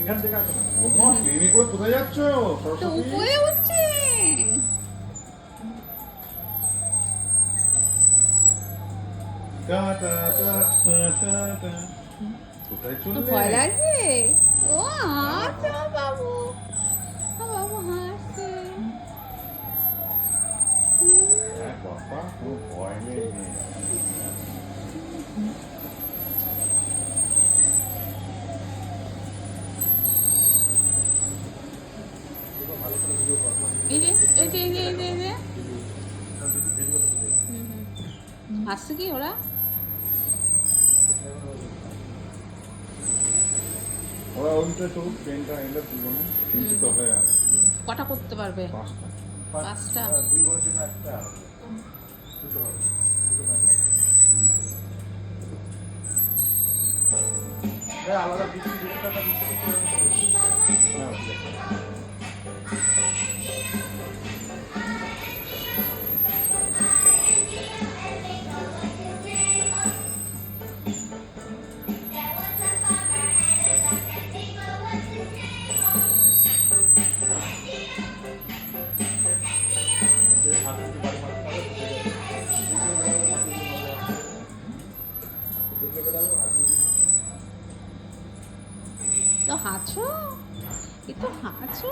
এখান থেকে আসো না। ওমা, প্লেনে করে কোথায় যাচ্ছ তো সরস্বতী? উপরে উঠছে। Tata, tata, tata. কোথায় তো চললে? ভয় লাগছে। ও হাসছে বাবু, ও বাবু হাসছে। হ্যাঁ বাবা, কোনো ভয় নেই। এই যে এই যে এই যে এই যে এই যে হাসছে কি ওরা? ওরা ওইটা চলুক, ট্রেনটা এলে তুলবো না, কিন্তু তবে কটা করতে পারবে? 5টা। 5টা। 2 ঘন্টার জন্য একটা দুটো হবে, দুটো পারবে। আলাদা কিছু টাকা দিচ্ছে। হ্যাঁ, ঠিক আছে। তো হাঁচো, এ তো হাঁচো।